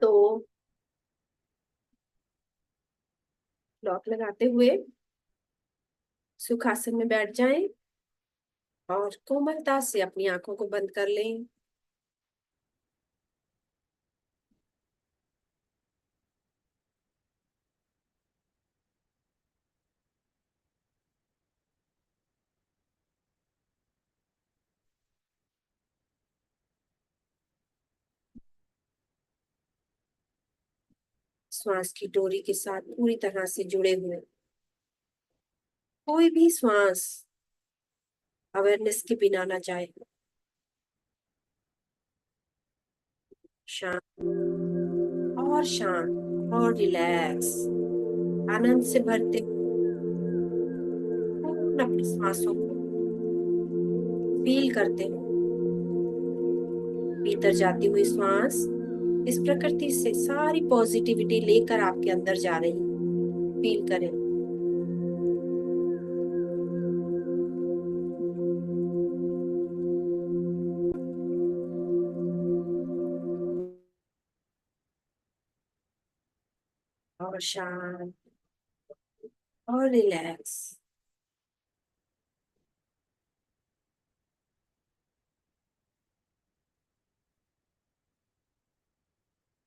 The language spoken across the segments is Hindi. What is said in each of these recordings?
तो लॉक लगाते हुए सुखासन में बैठ जाएं और कोमलता से अपनी आंखों को बंद कर लें। श्वास की डोरी के साथ पूरी तरह से जुड़े हुए कोई भी श्वास अवेयरनेस के बिना ना जाए। शांत और शांत और रिलैक्स, आनंद से भरते पूर्ण अपनी सांसों को फील करते हो। भीतर जाती हुई श्वास इस प्रकृति से सारी पॉजिटिविटी लेकर आपके अंदर जा रही है। फील करें। और शांत और रिलैक्स।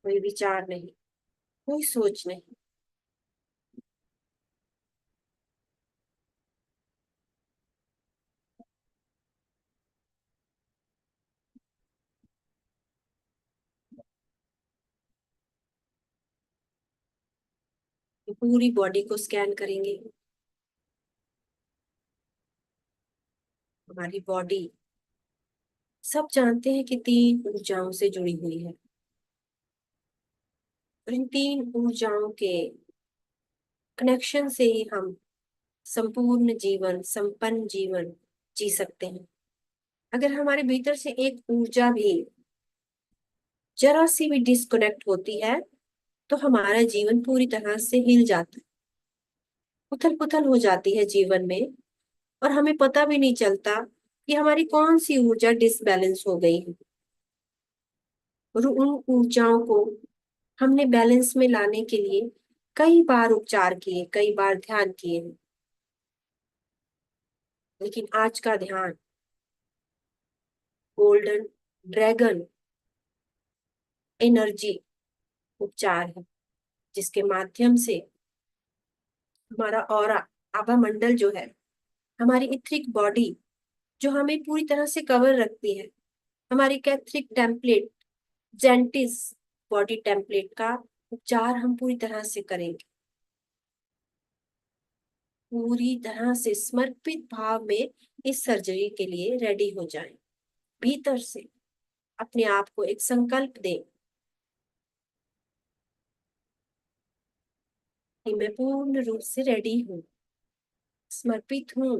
कोई विचार नहीं, कोई सोच नहीं। पूरी बॉडी को स्कैन करेंगे। हमारी बॉडी, सब जानते हैं कि तीन ऊर्जाओं से जुड़ी हुई है और इन तीन ऊर्जाओं के कनेक्शन से ही हम संपूर्ण जीवन, संपन्न जीवन जी सकते हैं। अगर हमारे भीतर से एक ऊर्जा भी जरा सी भी डिस्कनेक्ट होती है तो हमारा जीवन पूरी तरह से हिल जाता है, उथल पुथल हो जाती है जीवन में। और हमें पता भी नहीं चलता कि हमारी कौन सी ऊर्जा डिसबैलेंस हो गई है। और उन ऊर्जाओं को हमने बैलेंस में लाने के लिए कई बार उपचार किए, कई बार ध्यान किए हैं। लेकिन आज का ध्यान गोल्डन ड्रैगन एनर्जी उपचार है, जिसके माध्यम से हमारा ऑरा, आभा मंडल जो है, हमारी इथरिक बॉडी जो हमें पूरी तरह से कवर रखती है, हमारी कैथरिक टेम्पलेट, जेंटिस बॉडी टेम्पलेट का उपचार हम पूरी तरह से करेंगे। पूरी तरह से समर्पित भाव में इस सर्जरी के लिए रेडी हो जाएं। भीतर से अपने आप को एक संकल्प दें कि मैं पूर्ण रूप से रेडी हूँ, समर्पित हूँ।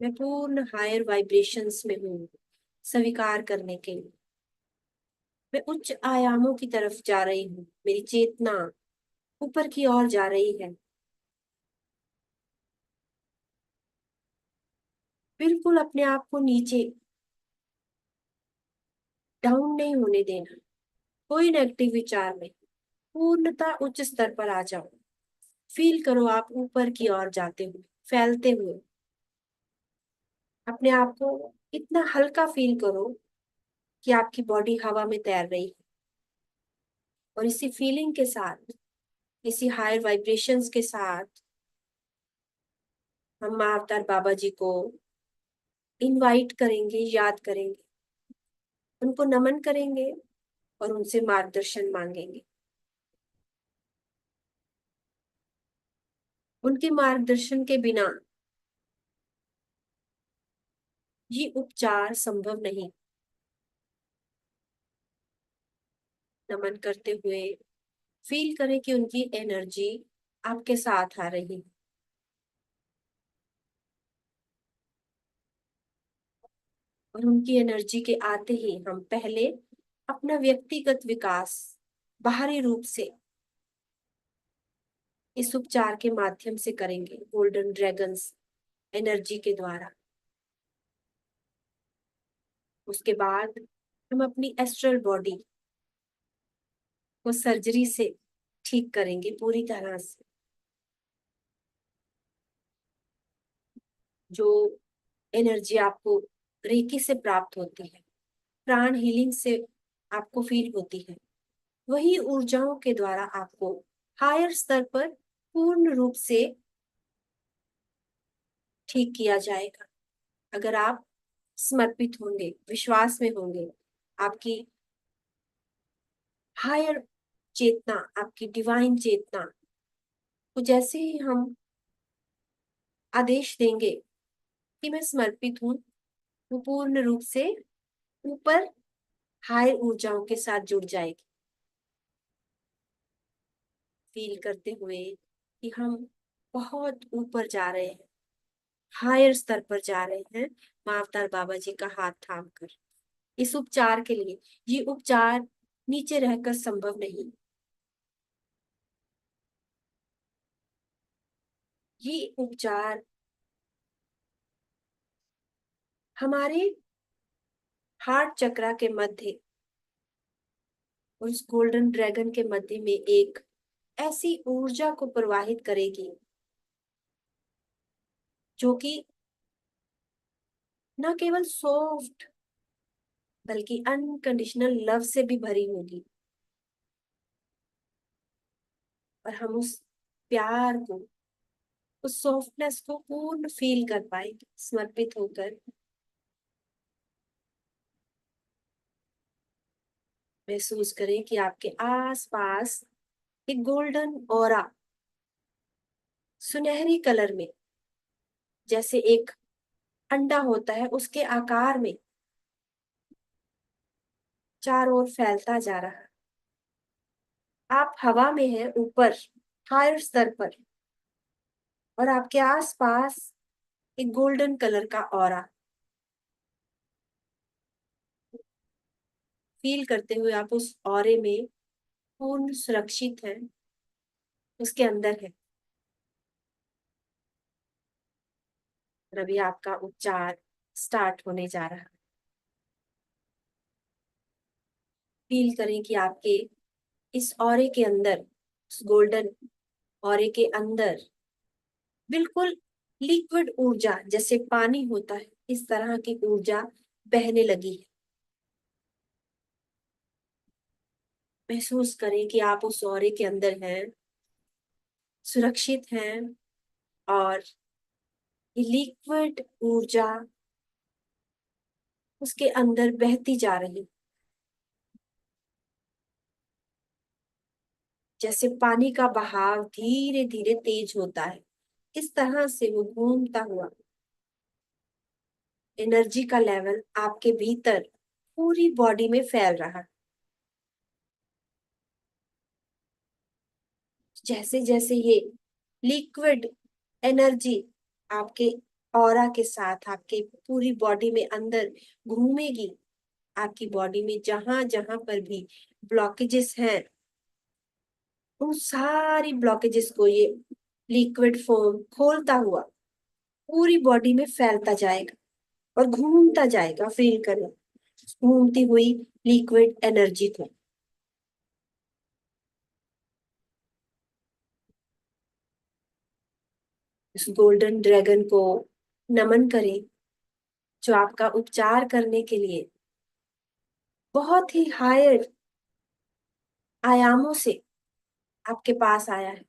मैं पूर्ण हायर वाइब्रेशंस में हूँ, स्वीकार करने के लिए। मैं उच्च आयामों की तरफ जा रही हूँ, मेरी चेतना ऊपर की ओर जा रही है। बिल्कुल अपने आप को नीचे डाउन नहीं होने देना, कोई नेगेटिव विचार नहीं। पूर्णता उच्च स्तर पर आ जाओ। फील करो आप ऊपर की ओर जाते हुए, फैलते हुए। अपने आप को इतना हल्का फील करो कि आपकी बॉडी हवा में तैर रही है। और इसी फीलिंग के साथ, इसी हायर वाइब्रेशंस के साथ हम माँ अवतार बाबा जी को इनवाइट करेंगे, याद करेंगे, उनको नमन करेंगे और उनसे मार्गदर्शन मांगेंगे। उनके मार्गदर्शन के बिना ये उपचार संभव नहीं। नमन करते हुए फील करें कि उनकी एनर्जी आपके साथ आ रही है। और उनकी एनर्जी के आते ही हम पहले अपना व्यक्तिगत विकास बाहरी रूप से इस उपचार के माध्यम से करेंगे, गोल्डन ड्रैगन्स एनर्जी के द्वारा। उसके बाद हम अपनी एस्ट्रल बॉडी को सर्जरी से ठीक करेंगे पूरी तरह से। जो एनर्जी आपको रेकी से प्राप्त होती है, प्राण हीलिंग से आपको फील होती है, वही ऊर्जाओं के द्वारा आपको हायर स्तर पर पूर्ण रूप से ठीक किया जाएगा। अगर आप समर्पित होंगे, विश्वास में होंगे, आपकी हायर चेतना, आपकी डिवाइन चेतना को जैसे ही हम आदेश देंगे कि मैं समर्पित हूं, वो पूर्ण रूप से ऊपर हायर ऊर्जाओं के साथ जुड़ जाएगी। फील करते हुए कि हम बहुत ऊपर जा रहे हैं, हायर स्तर पर जा रहे हैं, माँ अवतार बाबा जी का हाथ थाम कर। इस उपचार के लिए, ये उपचार नीचे रहकर संभव नहीं। ये उपचार हमारे हार्ट चक्रा के मध्य, उस गोल्डन ड्रैगन के मध्य में एक ऐसी ऊर्जा को प्रवाहित करेगी जो कि न केवल सॉफ्ट बल्कि अनकंडीशनल लव से भी भरी होगी। और हम उस प्यार को, उस सॉफ्टनेस को पूर्ण फील कर पाएंगे समर्पित होकर। महसूस करें कि आपके आसपास एक गोल्डन ऑरा, सुनहरी कलर में, जैसे एक अंडा होता है उसके आकार में, चारों ओर फैलता जा रहा है। आप हवा में हैं ऊपर, हायर स्तर पर, और आपके आसपास एक गोल्डन कलर का ऑरा। फील करते हुए आप उस ऑरे में पूर्ण सुरक्षित हैं, उसके अंदर है। और अभी आपका उपचार स्टार्ट होने जा रहा है। फील करें कि आपके इस ऑरे के अंदर, उस गोल्डन ऑरे के अंदर बिल्कुल लिक्विड ऊर्जा, जैसे पानी होता है इस तरह की ऊर्जा बहने लगी है। महसूस करें कि आप उस ऑरे के अंदर हैं, सुरक्षित हैं, और ये लिक्विड ऊर्जा उसके अंदर बहती जा रही, जैसे पानी का बहाव धीरे धीरे तेज होता है, इस तरह से वो घूमता हुआ एनर्जी का लेवल आपके भीतर पूरी बॉडी में फैल रहा है। जैसे जैसे ये लिक्विड एनर्जी आपके ऑरा के साथ आपके पूरी बॉडी में अंदर घूमेगी, आपकी बॉडी में जहां जहां पर भी ब्लॉकेजेस हैं, उन सारी ब्लॉकेजेस को ये लिक्विड फॉर्म खोलता हुआ पूरी बॉडी में फैलता जाएगा और घूमता जाएगा। फील करें घूमती हुई लिक्विड एनर्जी को। इस गोल्डन ड्रैगन को नमन करें, जो आपका उपचार करने के लिए बहुत ही हायर आयामों से आपके पास आया है।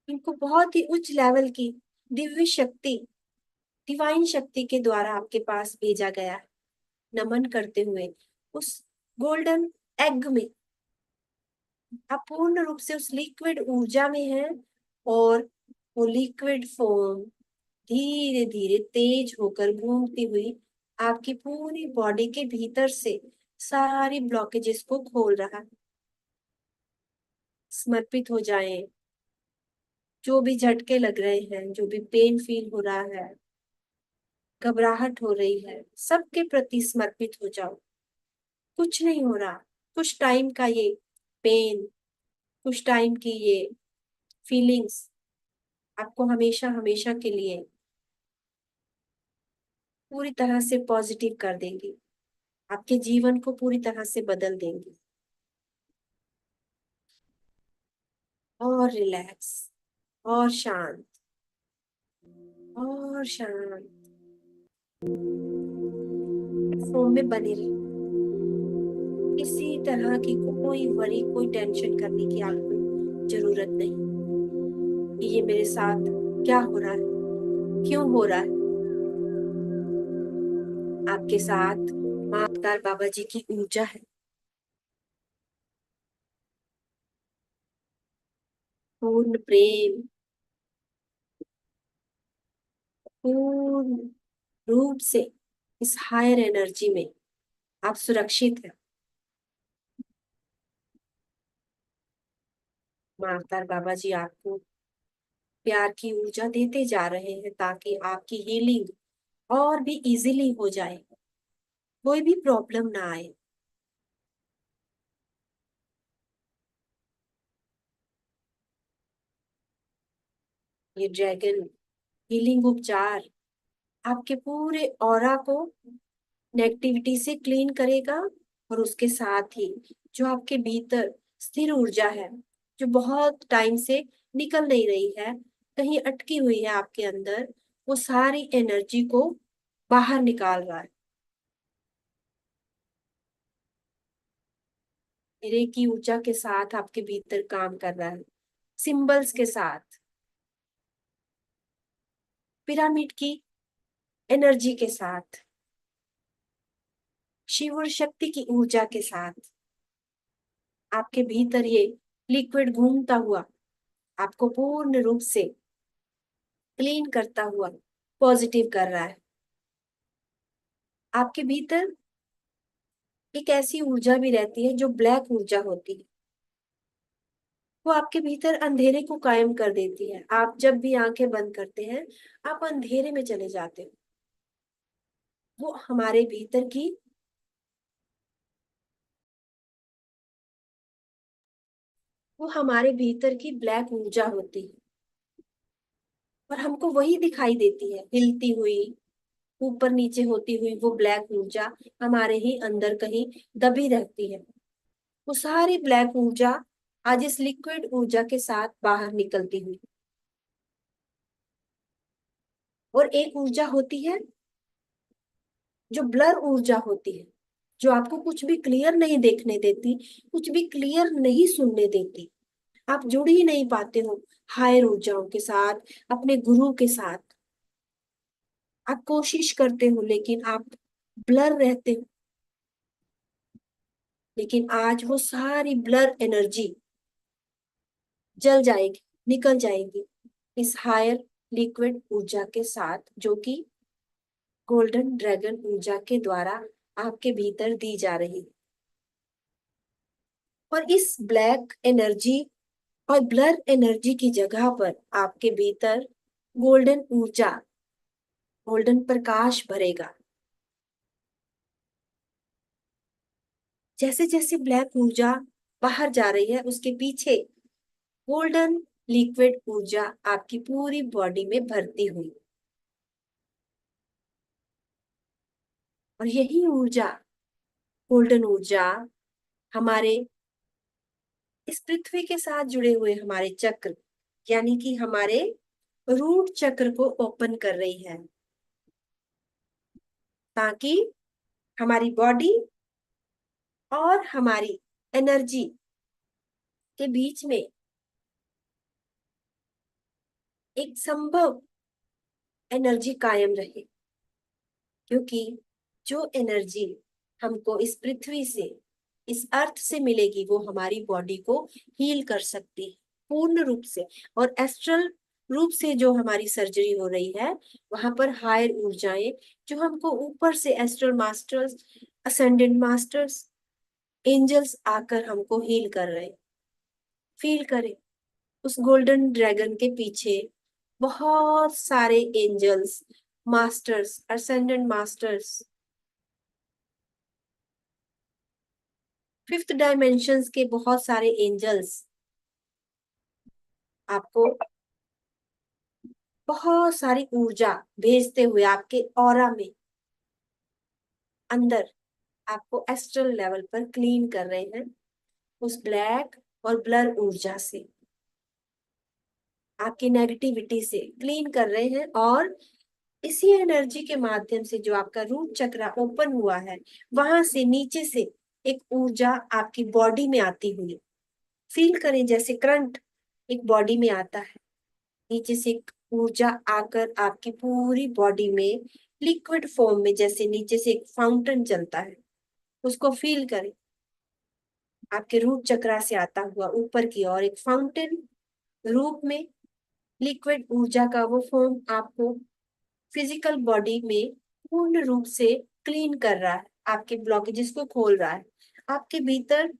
इनको बहुत ही उच्च लेवल की दिव्य शक्ति, डिवाइन शक्ति के द्वारा आपके पास भेजा गया है। नमन करते हुए उस गोल्डन एग में आप पूर्ण रूप से उस लिक्विड ऊर्जा में हैं, और वो लिक्विड फॉर्म धीरे धीरे तेज होकर घूमती हुई आपकी पूरी बॉडी के भीतर से सारी ब्लॉकेजेस को खोल रहा है। समर्पित हो जाएं। जो भी झटके लग रहे हैं, जो भी पेन फील हो रहा है, घबराहट हो रही है, सबके प्रति समर्पित हो जाओ। कुछ नहीं हो रहा। कुछ टाइम का ये पेन, कुछ टाइम की ये फीलिंग्स आपको हमेशा हमेशा के लिए पूरी तरह से पॉजिटिव कर देंगी। आपके जीवन को पूरी तरह से बदल देंगे। और रिलैक्स, और शांत, और शांत फ्लो में बने रहिए। किसी तरह की कोई वरी, कोई टेंशन करने की आपको जरूरत नहीं कि ये मेरे साथ क्या हो रहा है, क्यों हो रहा है। आपके साथ माँ अवतार बाबा जी की ऊर्जा है, पूर्ण प्रेम, पूर्ण रूप से इस हायर एनर्जी में आप सुरक्षित हैं। माँ अवतार बाबा जी आपको प्यार की ऊर्जा देते जा रहे हैं ताकि आपकी हीलिंग और भी इजीली हो जाए, कोई भी प्रॉब्लम ना आए। ये ड्रैगन हीलिंग उपचार आपके पूरे ऑरा को नेगेटिविटी से क्लीन करेगा, और उसके साथ ही जो आपके भीतर स्थिर ऊर्जा है, जो बहुत टाइम से निकल नहीं रही है, कहीं अटकी हुई है आपके अंदर, वो सारी एनर्जी को बाहर निकाल रहा है। मेरे की ऊर्जा के साथ आपके भीतर काम कर रहा है, सिंबल्स के साथ, पिरामिड की एनर्जी के साथ, शिव और शक्ति की ऊर्जा के साथ आपके भीतर ये लिक्विड घूमता हुआ आपको पूर्ण रूप से क्लीन करता हुआ पॉजिटिव कर रहा है। आपके भीतर एक ऐसी ऊर्जा भी रहती है जो ब्लैक ऊर्जा होती है, वो आपके भीतर अंधेरे को कायम कर देती है। आप जब भी आंखें बंद करते हैं, आप अंधेरे में चले जाते हो। वो हमारे भीतर की वो हमारे भीतर की ब्लैक ऊर्जा होती है, और हमको वही दिखाई देती है हिलती हुई, ऊपर नीचे होती हुई। वो ब्लैक ऊर्जा हमारे ही अंदर कहीं दबी रहती है। वो सारी ब्लैक ऊर्जा आज इस लिक्विड ऊर्जा के साथ बाहर निकलती हुई। और एक ऊर्जा होती है जो ब्लर ऊर्जा होती है, जो आपको कुछ भी क्लियर नहीं देखने देती, कुछ भी क्लियर नहीं सुनने देती। आप जुड़ ही नहीं पाते हो हायर ऊर्जाओं के साथ, अपने गुरु के साथ। आप कोशिश करते हो लेकिन आप ब्लर रहते हो। लेकिन आज वो सारी ब्लर एनर्जी जल जाएगी, निकल जाएगी इस हायर लिक्विड ऊर्जा के साथ, जो कि गोल्डन ड्रैगन ऊर्जा के द्वारा आपके भीतर दी जा रही है। और इस ब्लैक एनर्जी और ब्लर एनर्जी की जगह पर आपके भीतर गोल्डन ऊर्जा, गोल्डन प्रकाश भरेगा। जैसे जैसे ब्लैक ऊर्जा बाहर जा रही है, उसके पीछे गोल्डन लिक्विड ऊर्जा आपकी पूरी बॉडी में भरती हुई। और यही ऊर्जा, गोल्डन ऊर्जा, हमारे इस पृथ्वी के साथ जुड़े हुए हमारे चक्र, यानी कि हमारे रूट चक्र को ओपन कर रही है, ताकि हमारी बॉडी और हमारी एनर्जी के बीच में एक संभव एनर्जी कायम रहे। क्योंकि जो एनर्जी हमको इस पृथ्वी से, इस अर्थ से मिलेगी, वो हमारी बॉडी को हील कर सकती है पूर्ण रूप से। और एस्ट्रल रूप से जो हमारी सर्जरी हो रही है, वहां पर हायर ऊर्जाएं जो हमको ऊपर से astral masters, ascendant masters, angels आकर हमको हील कर रहे हैं। फील करें उस गोल्डन ड्रैगन के पीछे बहुत सारे angels, masters, ascendant masters, fifth dimensions के बहुत सारे एंजल्स आपको बहुत सारी ऊर्जा भेजते हुए आपके ऑरा में, अंदर आपको एस्ट्रल लेवल पर क्लीन कर रहे हैं उस ब्लैक और ब्लर ऊर्जा से, आपकी नेगेटिविटी से क्लीन कर रहे हैं। और इसी एनर्जी के माध्यम से जो आपका रूट चक्र ओपन हुआ है, वहां से नीचे से एक ऊर्जा आपकी बॉडी में आती हुई फील करें, जैसे करंट एक बॉडी में आता है, नीचे से एक ऊर्जा आकर आपकी पूरी बॉडी में लिक्विड फॉर्म में, जैसे नीचे से एक फाउंटेन चलता है, उसको फील करें। आपके रूट चक्रा से आता हुआ ऊपर की ओर एक फाउंटेन रूप में लिक्विड ऊर्जा का वो फॉर्म आपको फिजिकल बॉडी में पूर्ण रूप से क्लीन कर रहा है, आपके ब्लॉकेजेस को खोल रहा है। आपके भीतर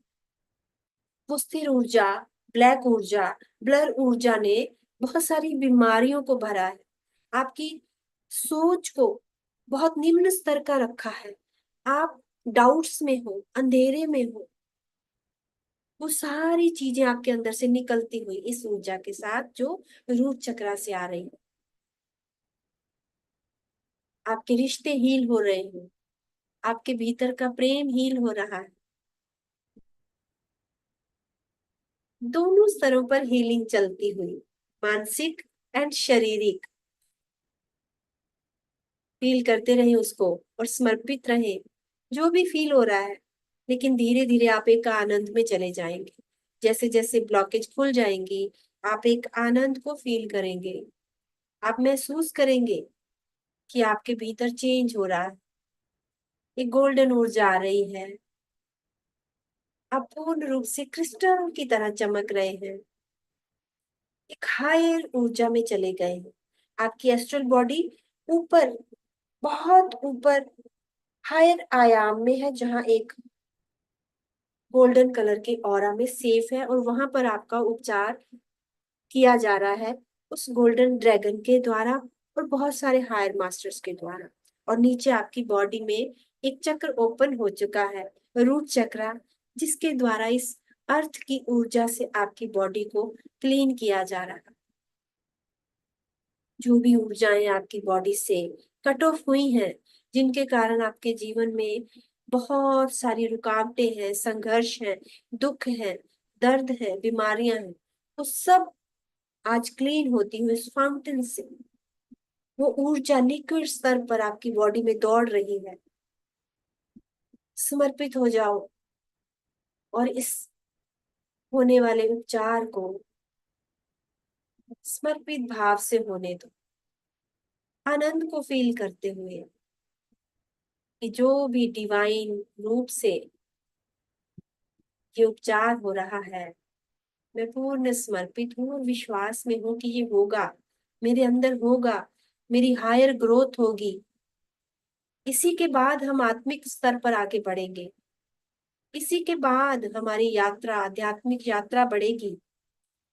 वो स्थिर ऊर्जा, ब्लैक ऊर्जा, ब्लर ऊर्जा ने बहुत सारी बीमारियों को भरा है, आपकी सोच को बहुत निम्न स्तर का रखा है, आप डाउट्स में हो, अंधेरे में हो, वो सारी चीजें आपके अंदर से निकलती हुई इस ऊर्जा के साथ जो रूट चक्रा से आ रही है। आपके रिश्ते हील हो रहे हैं, आपके भीतर का प्रेम हील हो रहा है, दोनों स्तरों पर हीलिंग चलती हुई, मानसिक एंड शारीरिक। फील करते रहे उसको और समर्पित रहे जो भी फील हो रहा है, लेकिन धीरे धीरे आप एक आनंद में चले जाएंगे। जैसे जैसे ब्लॉकेज खुल जाएंगी, आप एक आनंद को फील करेंगे, आप महसूस करेंगे कि आपके भीतर चेंज हो रहा है, एक गोल्डन ऊर्जा आ रही है, आप पूर्ण रूप से क्रिस्टल की तरह चमक रहे हैं, एक हायर ऊर्जा में चले गए हैं। आपकी एस्ट्रल बॉडी ऊपर, बहुत ऊपर हायर आयाम में है, जहां एक गोल्डन कलर के ऑरा में सेफ है, और वहां पर आपका उपचार किया जा रहा है उस गोल्डन ड्रैगन के द्वारा और बहुत सारे हायर मास्टर्स के द्वारा। और नीचे आपकी बॉडी में एक चक्र ओपन हो चुका है, रूट चक्र, जिसके द्वारा इस अर्थ की ऊर्जा से आपकी बॉडी को क्लीन किया जा रहा है। जो भी ऊर्जाएं आपकी बॉडी से कट ऑफ हुई हैं, जिनके कारण आपके जीवन में बहुत सारी रुकावटें हैं, संघर्ष है, दुख है, दर्द है, बीमारियां हैं, वो सब आज क्लीन होती हुई इस फाउंटेन से, वो ऊर्जा लिक्विड स्तर पर आपकी बॉडी में दौड़ रही है। समर्पित हो जाओ और इस होने वाले उपचार को समर्पित भाव से होने दो, आनंद को फील करते हुए कि जो भी डिवाइन रूप से ये उपचार हो रहा है, मैं पूर्ण समर्पित हूँ और विश्वास में हूँ कि ये होगा, मेरे अंदर होगा, मेरी हायर ग्रोथ होगी। इसी के बाद हम आत्मिक स्तर पर आगे बढ़ेंगे, इसी के बाद हमारी यात्रा, आध्यात्मिक यात्रा बढ़ेगी,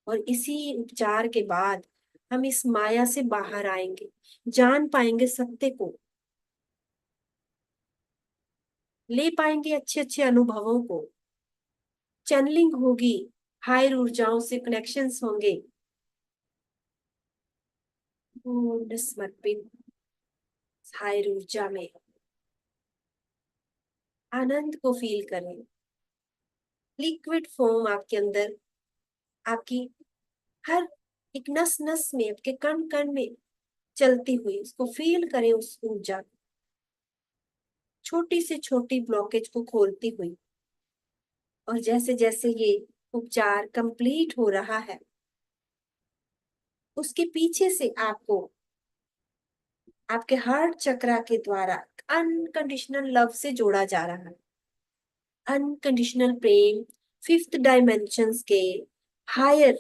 और इसी उपचार के बाद हम इस माया से बाहर आएंगे, जान पाएंगे सत्य को, ले पाएंगे अच्छे अच्छे अनुभवों को, चैनलिंग होगी, हायर ऊर्जाओं से कनेक्शंस होंगे। पूर्ण समर्पित हायर ऊर्जा में आनंद को फील करें, लिक्विड फॉर्म आपके अंदर, आपकी हर एक नस नस में, आपके कण कण में चलती हुई, उसको फील करें, उस ऊर्जा को, छोटी से छोटी ब्लॉकेज को खोलती हुई। और जैसे जैसे ये उपचार कंप्लीट हो रहा है, उसके पीछे से आपको आपके हार्ट चक्रा के द्वारा अनकंडीशनल लव से जोड़ा जा रहा है, अनकंडीशनल प्रेम, फिफ्थ डायमेंशंस के हायर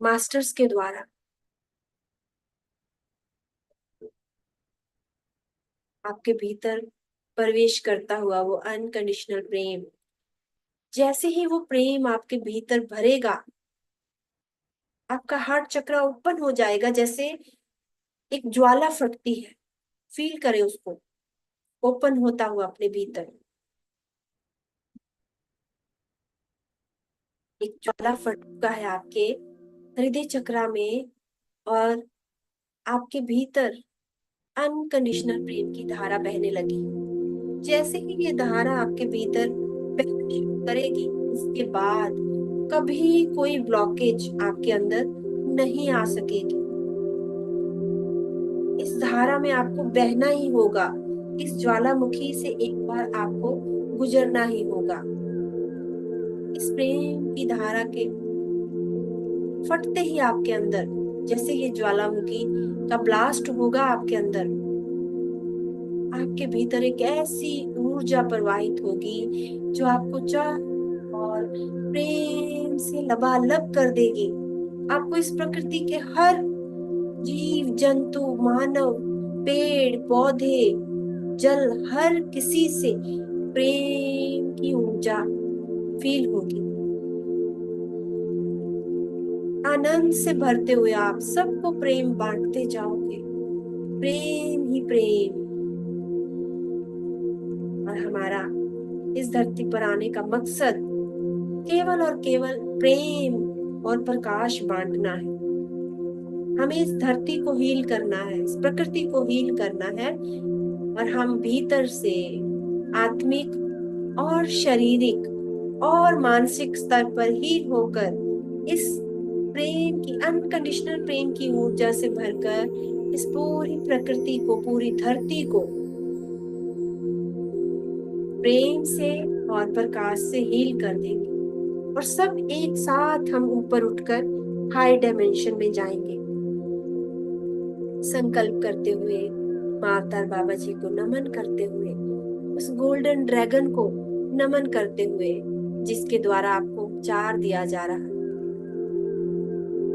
मास्टर्स के द्वारा आपके भीतर प्रवेश करता हुआ वो अनकंडीशनल प्रेम, जैसे ही वो प्रेम आपके भीतर भरेगा, आपका हार्ट चक्र ओपन हो जाएगा, जैसे एक ज्वाला फटती है, फील करें उसको ओपन होता हुआ अपने भीतर, एक ज्वाला फटका है आपके हृदय चक्रा में, और आपके भीतर अनकंडीशनल प्रेम की धारा बहने लगी। जैसे ही ये धारा आपके भीतर बहना शुरू करेगी, इसके बाद कभी कोई ब्लॉकेज आपके अंदर नहीं आ सकेगी। इस धारा में आपको बहना ही होगा, इस ज्वालामुखी से एक बार आपको गुजरना ही होगा। इस प्रेम की धारा के फटते ही आपके अंदर, जैसे ये ज्वालामुखी का ब्लास्ट होगा आपके अंदर, आपके भीतर एक ऐसी ऊर्जा प्रवाहित होगी जो आपको चाह और प्रेम से लबालब कर देगी। आपको इस प्रकृति के हर जीव जंतु, मानव, पेड़ पौधे, जल, हर किसी से प्रेम की ऊर्जा फील होगी। आनंद से भरते हुए आप सबको प्रेम बांटते जाओगे, प्रेम ही प्रेम। और हमारा इस धरती पर आने का मकसद केवल और केवल प्रेम और प्रकाश बांटना है। हमें इस धरती को हील करना है, इस प्रकृति को हील करना है, और हम भीतर से आत्मिक और शारीरिक और मानसिक स्तर पर हील होकर इस प्रेम की, अनकंडीशनल प्रेम की ऊर्जा से भरकर इस पूरी प्रकृति को, पूरी धरती को प्रेम से और प्रकाश से हील कर देंगे। और सब एक साथ हम ऊपर उठकर हाई डायमेंशन में जाएंगे, संकल्प करते हुए, माँ अवतार बाबा जी को नमन करते हुए, उस गोल्डन ड्रैगन को नमन करते हुए जिसके द्वारा आपको उपचार दिया जा रहा है।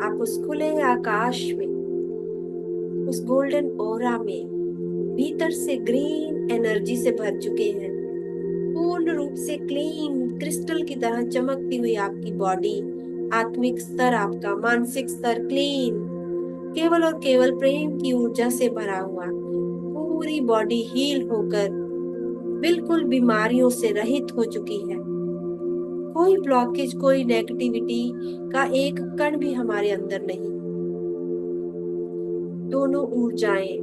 आप उस खुले आकाश में, उस गोल्डन ओरा में भीतर से ग्रीन एनर्जी से भर चुके हैं। पूर्ण रूप से क्लीन क्रिस्टल की तरह चमकती हुई आपकी बॉडी, आत्मिक स्तर आपका, मानसिक स्तर क्लीन, केवल और केवल प्रेम की ऊर्जा से भरा हुआ, पूरी बॉडी हील होकर बिल्कुल बीमारियों से रहित हो चुकी है। कोई ब्लॉकेज, कोई नेगेटिविटी का एक कण भी हमारे अंदर नहीं। दोनों ऊर्जाएं,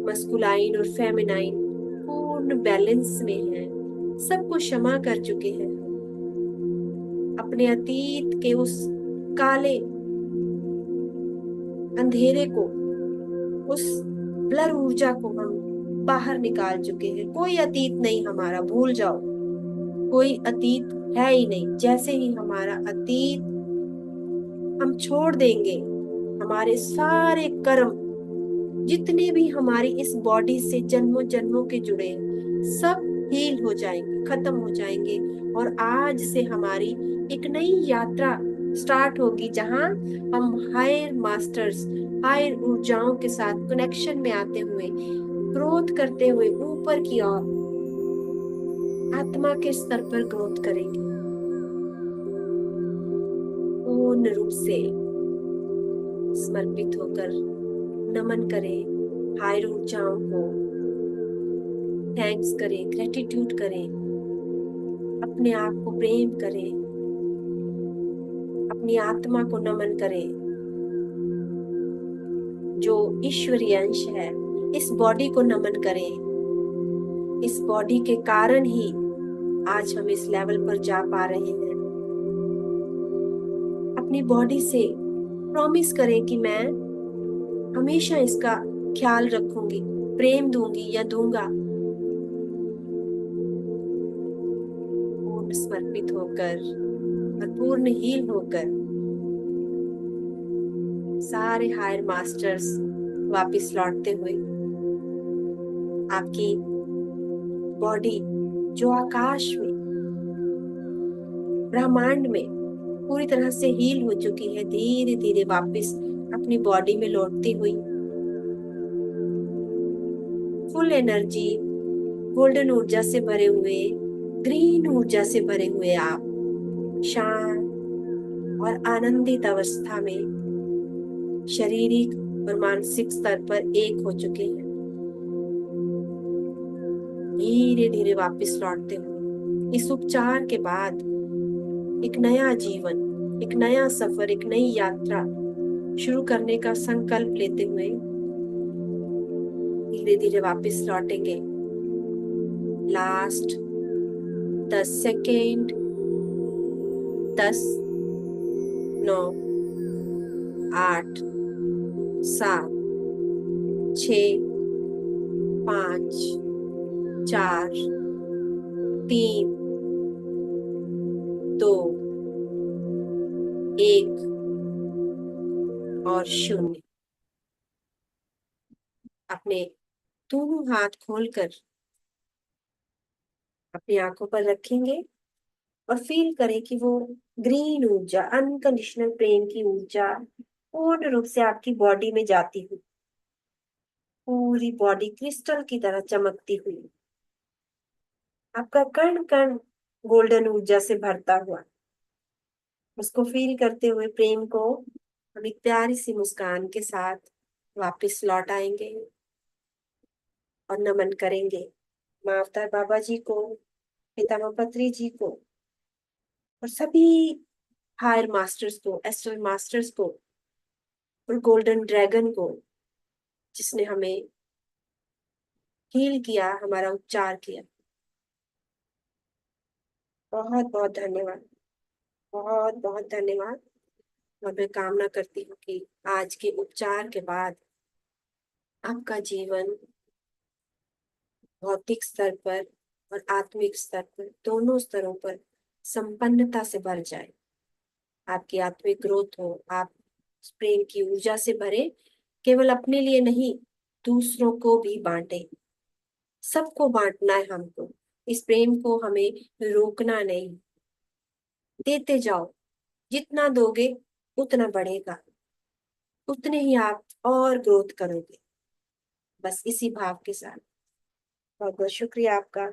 मस्कुलाइन और फेमिनाइन, पूर्ण बैलेंस में है। सबको क्षमा कर चुके हैं। अपने अतीत के उस काले अंधेरे को, उस ब्लर ऊर्जा को हम बाहर निकाल चुके हैं। कोई अतीत नहीं हमारा, भूल जाओ, कोई अतीत है ही नहीं। जैसे ही हमारा अतीत हम छोड़ देंगे, हमारे सारे कर्म जितने भी हमारी इस बॉडी से जन्मों जन्मों के जुड़े हैं, सब हील हो जाएंगे, खत्म हो जाएंगे। और आज से हमारी एक नई यात्रा स्टार्ट होगी, जहां हम हायर मास्टर्स, हायर ऊर्जाओं के साथ कनेक्शन में आते हुए, ग्रोथ करते हुए ऊपर की ओर आत्मा के स्तर पर ग्रोथ करेंगे। पूर्ण रूप से समर्पित होकर नमन करें हायर ऊर्जाओं को, थैंक्स करें, ग्रेटिट्यूड करें, अपने आप को प्रेम करें, अपनी आत्मा को नमन करें जो ईश्वरीय अंश है। इस बॉडी को नमन करें। इस बॉडी के कारण ही आज हम इस लेवल पर जा पा रहे हैं। अपनी बॉडी से प्रॉमिस करें कि मैं हमेशा इसका ख्याल रखूंगी, प्रेम दूंगी या दूंगा। पूर्ण समर्पित होकर और पूर्ण हील होकर सारे हायर मास्टर्स वापस लौटते हुए आपकी बॉडी जो आकाश में, ब्रह्मांड में पूरी तरह से हील हो चुकी है, धीरे धीरे वापस अपनी बॉडी में लौटती हुई फुल एनर्जी, गोल्डन ऊर्जा से भरे हुए, ग्रीन ऊर्जा से भरे हुए आप शांत और आनंदित अवस्था में शारीरिक और मानसिक स्तर पर एक हो चुके हैं। धीरे धीरे वापस लौटते हुए इस उपचार के बाद एक नया जीवन, एक नया सफर, एक नई यात्रा शुरू करने का संकल्प लेते हुए धीरे धीरे वापस लौटेंगे। Last 10 second. 10, 9, 8, 7, 6, 5, 4, 3, 2, 1 और 0। अपने दोनों हाथ खोलकर अपनी आंखों पर रखेंगे और फील करें कि वो ग्रीन ऊर्जा, अनकंडीशनल प्रेम की ऊर्जा पूर्ण रूप से आपकी बॉडी में जाती हुई, पूरी बॉडी क्रिस्टल की तरह चमकती हुई, आपका कण कण गोल्डन ऊर्जा से भरता हुआ। उसको फील करते हुए प्रेम को हम एक प्यारी सी मुस्कान के साथ वापस लौट आएंगे और नमन करेंगे माँ अवतार बाबा जी को, पितामह पत्री जी को और सभी हायर मास्टर्स को, एस्ट्रल मास्टर्स को और गोल्डन ड्रैगन को, जिसने हमें हील किया, हमारा उपचार किया। बहुत बहुत धन्यवाद, बहुत बहुत धन्यवाद। और मैं कामना करती हूँ कि आज के उपचार के बाद आपका जीवन भौतिक स्तर पर और आत्मिक स्तर पर, दोनों स्तरों पर संपन्नता से भर जाए। आपकी आत्मिक ग्रोथ हो, आप प्रेम की ऊर्जा से भरे, केवल अपने लिए नहीं, दूसरों को भी बांटे। सबको बांटना है हमको, इस प्रेम को हमें रोकना नहीं। देते जाओ, जितना दोगे उतना बढ़ेगा, उतने ही आप और ग्रोथ करोगे। बस इसी भाव के साथ बहुत बहुत शुक्रिया आपका।